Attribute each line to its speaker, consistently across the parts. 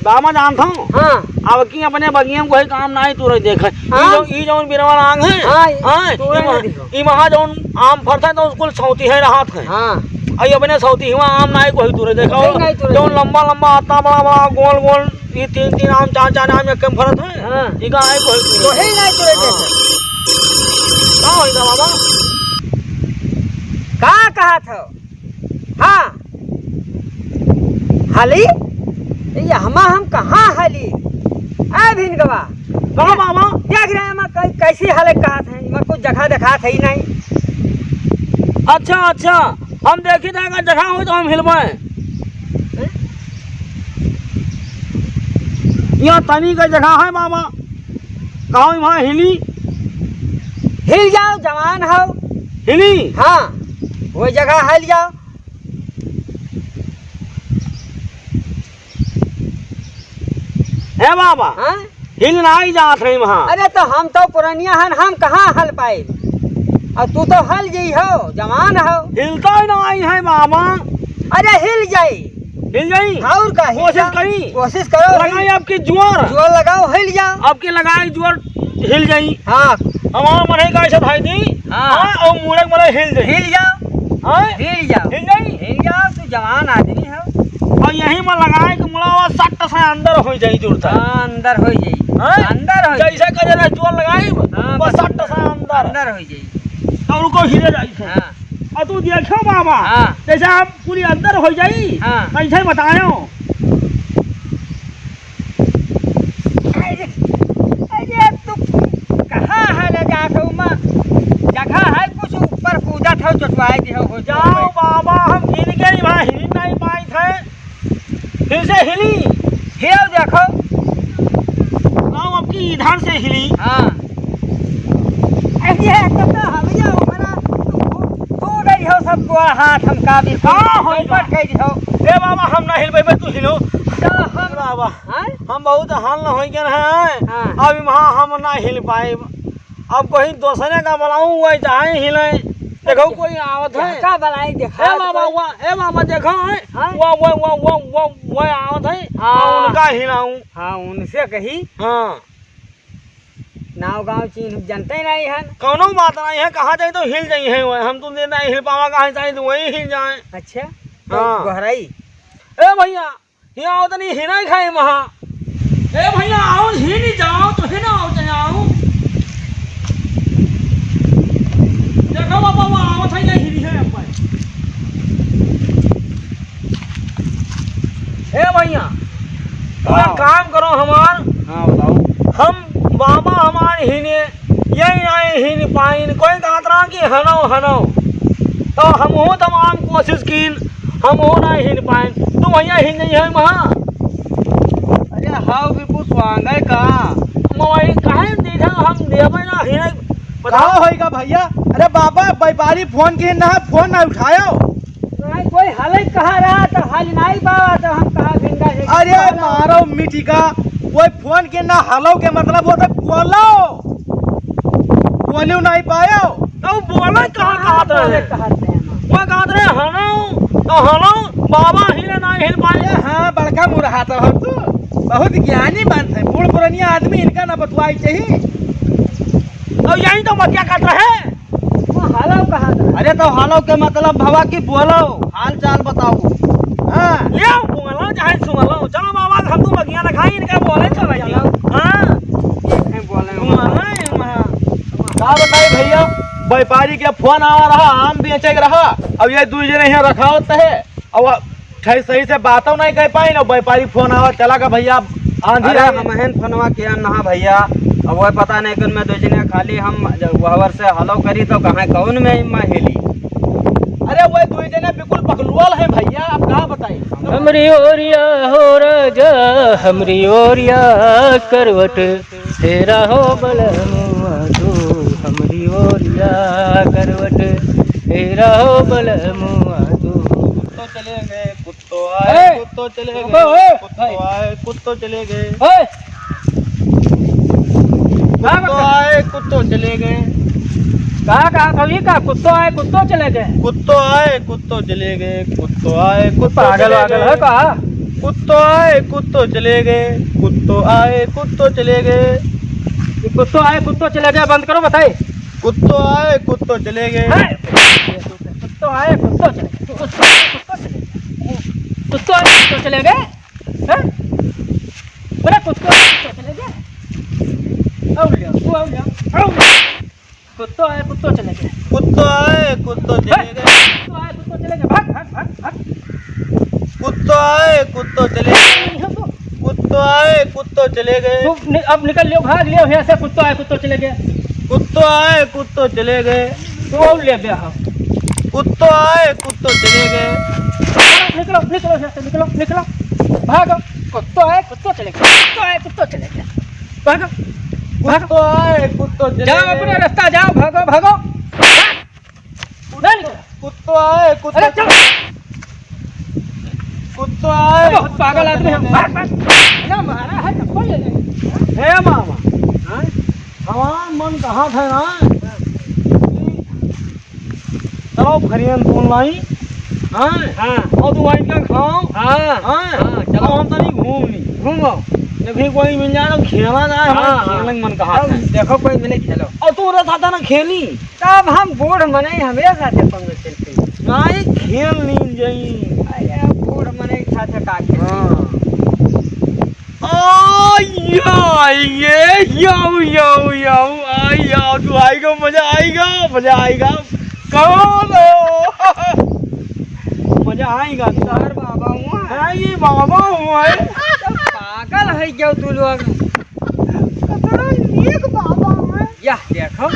Speaker 1: बाबा जानता हूँ।
Speaker 2: हाँ
Speaker 1: अब की अपने बगिया कोई काम नहीं तू देख।
Speaker 2: हाँ?
Speaker 1: ई जौन बिरवा आंग है।
Speaker 2: हाँ,
Speaker 1: ई महा जौन आम फरता है तो उसको सौती है राहत है।
Speaker 2: हाँ
Speaker 1: आई अपने सौती हुआ आम नहीं कोई तू देखा जौन लंबा लंबा आता बड़ा बड़ा गोल गोल ये तीन तीन आम चार चार आम कम फरत है।
Speaker 2: हाँ
Speaker 1: ई का है कोई
Speaker 2: नहीं तुरे देख
Speaker 1: का होइगा बाबा
Speaker 2: का कहा था। हाँ हाली ये हम कहाँ हाली आ भिनगवा
Speaker 1: कहाँ बाबा
Speaker 2: देख रहे हैं कैसी हालत कहा थे मैं कुछ जगह देखा था ही नहीं।
Speaker 1: अच्छा अच्छा हम देखी था जगह हो तो हम हिलवाए यहाँ तनी का जगह है बाबा कहा वहाँ हिली
Speaker 2: हिल जाओ जवान हो
Speaker 1: हिली।
Speaker 2: हाँ वो जगह हिल जाओ।
Speaker 1: है बाबा
Speaker 2: हाँ
Speaker 1: हिल नहीं जात रही वहाँ।
Speaker 2: अरे तो हम तो पुरानिया हन हम कहाँ हल पाए और तू तो हल जी हो जवान हो।
Speaker 1: हिलता ही नहीं है बाबा।
Speaker 2: अरे हिल जाई
Speaker 1: हिल जाई
Speaker 2: और का
Speaker 1: कोशिश करी
Speaker 2: कोशिश करो
Speaker 1: लगाई आपकी जोर
Speaker 2: जोर लगाओ हिल जाओ
Speaker 1: आपकी लगाई जोर हिल जाई।
Speaker 2: हाँ
Speaker 1: हमारा मन है कैसे भाई दी।
Speaker 2: हाँ
Speaker 1: और मुड़े मन हिल जाई
Speaker 2: हिल जाओ
Speaker 1: हाँ
Speaker 2: हिल जाओ
Speaker 1: हिल जाई।
Speaker 2: हिल जाओ तू जवान आदमी हो।
Speaker 1: और यही में लगाए कि मुड़ा सट से अंदर हो जाई जुड़ता
Speaker 2: हाँ अंदर हो जाई
Speaker 1: हाँ?
Speaker 2: अंदर हो जाई
Speaker 1: जैसे कजरा जोर लगाई
Speaker 2: हाँ,
Speaker 1: बस सट से अंदर
Speaker 2: अंदर हो जाई।
Speaker 1: और उनको हिले जाई से।
Speaker 2: हाँ
Speaker 1: और तू देखो बाबा
Speaker 2: हाँ
Speaker 1: जैसे आप पूरी अंदर हो जाई
Speaker 2: हाँ
Speaker 1: कैसे बतायो।
Speaker 2: अरे तू कहाँ है ले जाके उमा जगह है कुछ ऊपर कूदा था चटवाए दी हो
Speaker 1: जाओ बाबा हम हिल गए वहाँ हिल नहीं पाई थे फिर से हिली
Speaker 2: हिल देखो
Speaker 1: गाँव आपकी इधर से हिली।
Speaker 2: हाँ ऐसे तो हम जाओ मेरा तू नहीं हो सबको हाथ हम काबिल
Speaker 1: हाँ, हो
Speaker 2: ऊपर कह दी हो।
Speaker 1: ए बाबा हम ना हिल पाए तू हिलो।
Speaker 2: तो हम
Speaker 1: बाबा
Speaker 2: हाँ
Speaker 1: हम बहुत हल हो गए हैं
Speaker 2: हाँ।
Speaker 1: अब वहाँ हम ना हिल पाए अब कहीं दूसरे का बनाऊँ वही चाहे हिले देखो कोई आवत है।
Speaker 2: का बनाई देखा
Speaker 1: ए बाबा ए बाबा देखो है
Speaker 2: हाँ?
Speaker 1: वो आवत है
Speaker 2: हाँ।
Speaker 1: उनका हिलाऊं।
Speaker 2: हाँ उनसे कही
Speaker 1: हाँ
Speaker 2: नाव गाँव चीन जानते ही नहीं है।
Speaker 1: कौनो बात नहीं है कहाँ जाए तो हिल जाई है हम तो नहीं हिल पावा कहाँ चाहिए तो वही हिल जाए।
Speaker 2: अच्छा
Speaker 1: हाँ।
Speaker 2: गहराई
Speaker 1: ए भैया यहाँ आओ तो नहीं हिना ही खाए वहाँ। ए भैया आओ हिल जाओ तो हिना आओ जाओ देखो बाबा वो आवत है नहीं हिली है अपन। ए भैया
Speaker 2: हाँ।
Speaker 1: काम करो हमार
Speaker 2: हाँ बताओ
Speaker 1: हम बाबा हमारे हिने यही आए हिन पाइन कोई कहत रहा कि हनो हनो तो हम हो तमाम कोशिश कीन हम हो ना हिन पाइन तुम भैया हिन नहीं है वहाँ।
Speaker 2: अरे हाउ भी कुछ वांगे का
Speaker 1: मोबाइल काहे दीधा हम देवे ना हिन
Speaker 3: बताओ होएगा भैया। अरे बाबा व्यापारी फोन किए ना फोन ना उठायो।
Speaker 2: नहीं कोई हालत कहा रहा तो हाल नहीं पावा तो हम कहा भिंगा से
Speaker 3: अरे मारो मिट्टी का कोई फोन के ना हलो के मतलब होता बोलो बोलियो नहीं पायो
Speaker 1: तो बोला कहाँ कहत रहे
Speaker 2: कहते हैं
Speaker 1: वो कहत रहे हनो तो हनो बाबा हिन ना हिल पाए।
Speaker 3: हाँ बड़का मुरहा तो हम तो बहुत ज्ञानी बात है बूढ़ पुरानिया आदमी इनका ना बतवाई चाहिए।
Speaker 1: तो यही तो मत क्या कर रहे
Speaker 2: वो हालव कहा था।
Speaker 3: अरे तो हालो के मतलब भवा की बोलो हाल चाल बताओ। हाँ
Speaker 1: ले आओ बोलो चाहे सुनो चलो बाबा हम तो बगिया दिखाई इनका बोले चला जाओ। हाँ
Speaker 3: क्या बताए भैया व्यापारी के फोन आ रहा आम बेचे रहा अब ये दू जने यहाँ रखा होता है और सही से बातों नहीं कह पाई ना व्यापारी फोन आवा चला का भैया आंधी
Speaker 2: हमहन फोनवा किया ना भैया अब वो पता नहीं कि मैं दो जने खाली हम वहवर से हलो करी तो कहाँ कौन में हिली।
Speaker 3: अरे वो दू जने बिल्कुल पकलुअल है भैया आप कहाँ बताइए।
Speaker 4: हमरी ओरिया हो राजा हमरी ओरिया करवट तेरा हो बलमुआ तू हमरी ओरिया करवट तेरा हो बलमुआ तू।
Speaker 3: कुत्तो चले गए कुत्तो आए कुत्तो चले गए कुत्तो आए कुत्तो चले गए कुत्तो आए कुत्तो चले गए।
Speaker 4: कहा कभी का कुत्तो आए कुत्तो चले गए
Speaker 3: कुत्तो आए कुत्तो चले गए कुत्तो आए कुत्तो
Speaker 4: पागल वागल है का
Speaker 3: कुत्तो आए कुत्तो चले गए, कुत्तो आए कुत्तो चले गए,
Speaker 4: ये कुत्तो आए कुत्तो चले गए, बंद करो बताए।
Speaker 3: कुत्तो आए कुत्तो चले गए।
Speaker 4: कुत्तो आए कुत्तो चले गए, कुत्तो आए कुत्तो चले गए, हैं? बोले कुत्तो आए कुत्तो चले गए। आओ लिया, तू आओ लिया, आओ। कुत्तो आए कुत्तो चले गए,
Speaker 3: कुत्तो आए कुत्तो चले गए,
Speaker 4: कुत्तो आए कुत्तो चले गए, भाग भाग भाग भाग।
Speaker 3: कुत्तो आए कुत्तो चले गए, कुत्तो आए कुत्तो चले गए,
Speaker 4: अब निकल लियो, भाग लियो यहाँ से। कुत्तो आए कुत्तो चले गए,
Speaker 3: कुत्तो आए कुत्तो चले गए,
Speaker 4: तू आओ ले गया। हाँ
Speaker 3: कुत्तो आए कुत्तो चले गए।
Speaker 4: निकलो निकलो यहाँ से, निकलो निकलो, भागो। कुत्तो आए कुत्तो चले गए, कुत्तो आए कुत्तो चले गए, भागो भागो।
Speaker 3: कुत्तो आए कुत्तो चले
Speaker 4: जाओ
Speaker 3: गए।
Speaker 4: अपना रास्ता जाओ, भागो भागो। नहीं निकलो।
Speaker 3: कुत्तो आए कुत्तो
Speaker 4: अरे चलो,
Speaker 3: कुत्तो आए
Speaker 4: बहुत पागल आदमी हम। भाग भाग ना, मारा है चप्पल ले लेंगे।
Speaker 1: हे मामा, हमारा मन कहाँ था ना, चलो फरियन फोन लाई। हाँ
Speaker 4: हाँ
Speaker 1: और तू वाइन का खाओ।
Speaker 4: हाँ
Speaker 1: हाँ चलो हम तो नहीं घूमो, जब भी कोई मिल जाए तो खेला जाए। हमारा खेलने का मन कहाँ था।
Speaker 4: देखो कोई मिले खेलो।
Speaker 1: और तू रहता था ना खेली,
Speaker 4: तब हम बूढ़ मने हमें साथे पंग खेलते।
Speaker 1: नहीं खेल नहीं जाई।
Speaker 4: अरे बूढ़ मने साथे काटे।
Speaker 1: हाँ ये याओ आई तू आएगा, मजा आएगा। कौन हो? मजा आएगा।
Speaker 4: सर बाबा हुआ
Speaker 1: हाँ, ये बाबा हुआ है।
Speaker 4: पागल है क्या तू लोग?
Speaker 1: कितना नेक बाबा है।
Speaker 4: यह देखो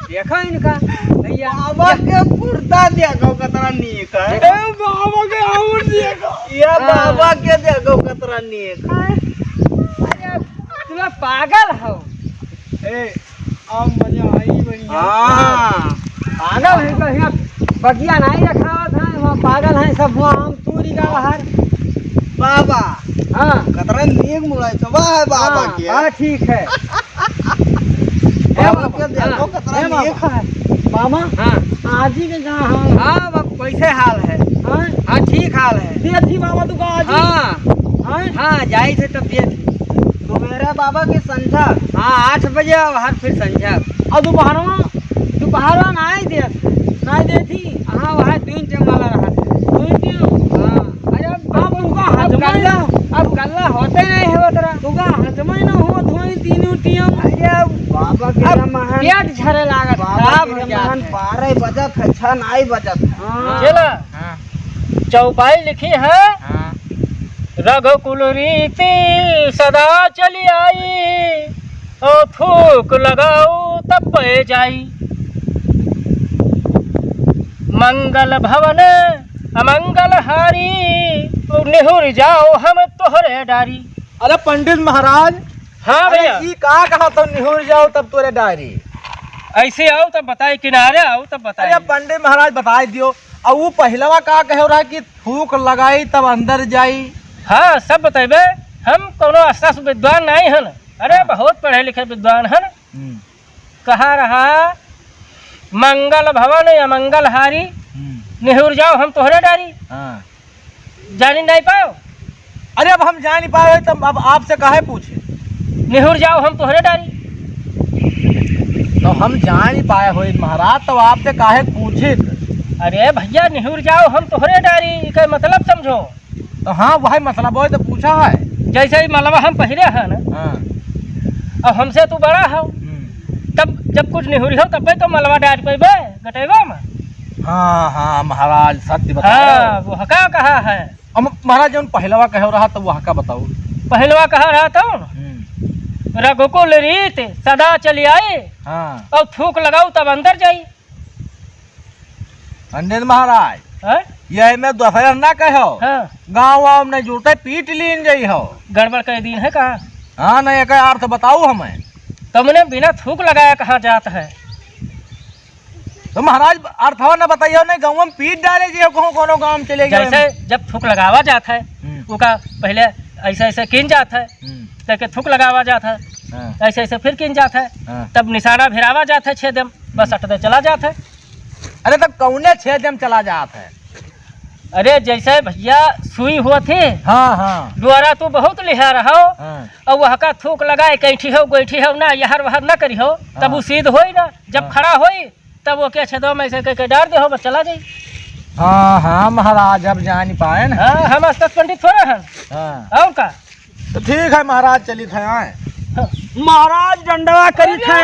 Speaker 4: देखो इनका भैया,
Speaker 3: बाबा के कुर्ता देखो कितना नीक है।
Speaker 1: ए बाबा के और देखो,
Speaker 3: ये बाबा के देखो कितना नीक है।
Speaker 4: अरे तुम लोग पागल हो।
Speaker 1: ए अब मजा आई बढ़िया।
Speaker 3: हाँ
Speaker 4: पागल है तो यहाँ बगिया नहीं रखा था, वहाँ पागल है सब, वहाँ आम तूरी का बाहर।
Speaker 3: बाबा
Speaker 4: हाँ
Speaker 3: कितना नीक मुराई सभा है बाबा के।
Speaker 4: हाँ ठीक है।
Speaker 3: बाबा के देखो कितना नीक है।
Speaker 1: मामा
Speaker 4: हाँ
Speaker 1: आज ही के कहाँ हाँ
Speaker 4: हाँ बाप कैसे हाल है?
Speaker 1: हाँ
Speaker 4: हाँ ठीक हाल है।
Speaker 1: दिया थी बाबा तू कहाँ आज ही?
Speaker 4: हाँ
Speaker 1: हाँ
Speaker 4: हाँ जाई थे तब दिए थे।
Speaker 3: तो मेरा बाबा के संझा
Speaker 4: हाँ 8 बजे और हर फिर संझा।
Speaker 1: और
Speaker 4: दोपहर में नहीं दिया था।
Speaker 1: नहीं दे थी।
Speaker 4: हाँ वहाँ 3 टाइम वाला रहा था।
Speaker 1: तू क्यों?
Speaker 4: हाँ अरे
Speaker 1: अब तुमका हजमा ही ना,
Speaker 4: अब कल्ला होते नहीं है तेरा।
Speaker 1: तुमका हजमा ही ना हो धोई तीनों टियम।
Speaker 4: अरे
Speaker 3: बाबा के
Speaker 4: अब
Speaker 3: महान
Speaker 4: पेट झरे लागत,
Speaker 3: बाबा
Speaker 4: खराब
Speaker 3: के
Speaker 4: हो
Speaker 3: महान
Speaker 4: जात है।
Speaker 3: 12 बजत है 6 नहीं बजत है।
Speaker 1: हाँ
Speaker 4: चला
Speaker 3: हाँ
Speaker 4: चौपाई लिखी है,
Speaker 3: हाँ
Speaker 4: रघुकुल रीति सदा चली आई, और थूक लगाओ तब पे जाई। मंगल भवन अमंगल हारी, निहुर जाओ हम तोहरे डारी।
Speaker 3: अरे पंडित महाराज,
Speaker 4: हाँ भैया
Speaker 3: अरे ई का कहा तो निहुर जाओ तब तोरे डायरी।
Speaker 4: ऐसे आओ तब बताए, किनारे आओ तब बताए।
Speaker 3: अरे पंडित महाराज बता दियो। और वो पहलवा का कहो रहा कि थूक लगाई तब अंदर जाई।
Speaker 4: हाँ सब बताइबे, हम कोनो अस्तास विद्वान नहीं हन। अरे बहुत पढ़े लिखे विद्वान हन। कहा रहा मंगल भवन या मंगल हारी, निहुर जाओ हम तोहरे डारी।
Speaker 3: हाँ।
Speaker 4: जानी नहीं पाओ,
Speaker 3: अरे अब हम जान नहीं पाए तब अब आपसे काहे पूछे।
Speaker 4: निहुर जाओ हम तोहरे डारी।
Speaker 3: तो हम जान ही पाए हो महाराज, तो आपसे काहे पूछे।
Speaker 4: अरे भैया निहुर जाओ हम तोहरे डारी, इसका मतलब समझो।
Speaker 3: तो हाँ वही मतलब वो तो पूछा है।
Speaker 4: जैसे ही मलबा हम पहिरे हन,
Speaker 3: हाँ।
Speaker 4: अब हमसे तू बड़ा हो, तब जब कुछ निहुरी हो तब तो मलबा डाल पेबे गटेबा में।
Speaker 3: हाँ हाँ महाराज सत्य बताओ।
Speaker 4: हाँ वो हका कहा है।
Speaker 3: अब महाराज जब पहलवा कहो रहा तो वह का बताओ।
Speaker 4: पहलवा कहा रहा था रघुकुल रीत सदा चली आई,
Speaker 3: हाँ।
Speaker 4: और थूक लगाओ तब अंदर जाई।
Speaker 3: पंडित महाराज
Speaker 4: हाँ?
Speaker 3: यही में दोपहर ना कहो।
Speaker 4: हाँ
Speaker 3: गाँव वाँव में जुटे पीट लीन जाइ हो।
Speaker 4: गड़बड़ के दिन है कहा।
Speaker 3: हाँ नहीं एक अर्थ बताओ हमें।
Speaker 4: तुमने बिना थूक लगाया कहाँ जात है।
Speaker 3: तो महाराज अर्थवा न बताइयो नहीं गाँव में पीट डाले जी कोनो गाँव में चले गए।
Speaker 4: जैसे जब थूक लगावा जाता है उसका पहले ऐसे ऐसे किन जाता है, तब थूक लगावा जाता है, ऐसे ऐसे फिर किन जाता है, तब निशाना भिरावा जाता है 6 दम, बस अटते चला जाता है।
Speaker 3: अरे तब कौने 6 दम चला जाता है।
Speaker 4: अरे जैसे भैया सुई हुआ थे
Speaker 3: हाँ हाँ
Speaker 4: द्वारा तू बहुत लिहा रहो
Speaker 3: हाँ।
Speaker 4: और वह का थूक लगाए कैठी हो गोईठी हो ना यहर वहर ना करी हो तब वो सीध हो ना जब खड़ा होई तब वो क्या छेदो में ऐसे कह डाल दे हो बस चला जाई।
Speaker 3: हाँ हाँ महाराज अब जान पाए ना।
Speaker 4: हाँ हम अस्तर पंडित थोड़ा हैं
Speaker 3: हाँ
Speaker 4: और का
Speaker 3: तो ठीक है महाराज चली थे आए।
Speaker 1: महाराज डंडवा करी थे।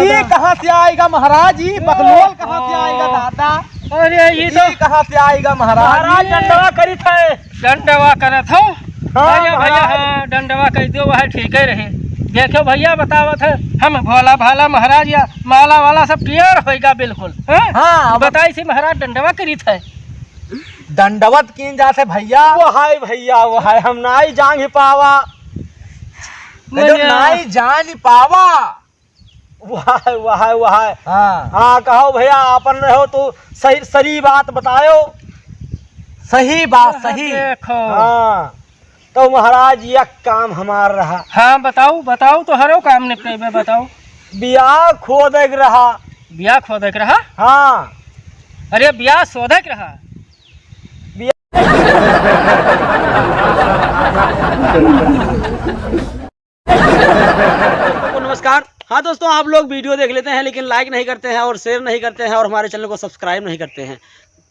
Speaker 3: ये कहाँ से आएगा महाराज? ये बकलोल कहाँ से आएगा दादा?
Speaker 4: अरे ये तो
Speaker 3: कहाँ से आएगा महाराज?
Speaker 1: महाराज डंडवा करी थे।
Speaker 4: डंडवा करत हो
Speaker 1: हाँ,
Speaker 4: भैया भैया
Speaker 1: महाराज।
Speaker 4: हाँ डंडवा कर दियो वह ठीक ही रहे। देखो भैया बतावत है हम भोला भाला महाराज या माला वाला सब क्लियर होएगा बिल्कुल।
Speaker 3: हाँ अब
Speaker 4: बताई सी महाराज डंडवा करी थे।
Speaker 3: दंडवत किन जाते भैया।
Speaker 1: वो हाय भैया वो हाय हम नाई जान ही पावा।
Speaker 3: जो नाई जान ही पावा।
Speaker 1: वहाय वहाय वहाय।
Speaker 3: हाँ
Speaker 1: हाँ कहो भैया अपन रहो तो सही सही बात बतायो।
Speaker 3: सही बात सही।
Speaker 4: देखो
Speaker 1: हाँ तो महाराज यह काम हमार रहा।
Speaker 4: हाँ बताओ बताओ तो हरो काम निपटे में बताओ।
Speaker 1: बियाह खोदक रहा।
Speaker 4: ब्याह खोदक रहा।
Speaker 1: हाँ
Speaker 4: अरे ब्याह सोदक रहा।
Speaker 1: तो नमस्कार। हाँ दोस्तों आप लोग वीडियो देख लेते हैं लेकिन लाइक नहीं करते हैं और शेयर नहीं करते हैं और हमारे चैनल को सब्सक्राइब नहीं करते हैं।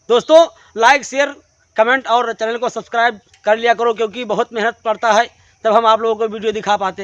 Speaker 1: दोस्तों लाइक शेयर कमेंट और चैनल को सब्सक्राइब कर लिया करो क्योंकि बहुत मेहनत पड़ता है तब हम आप लोगों को वीडियो दिखा पाते हैं।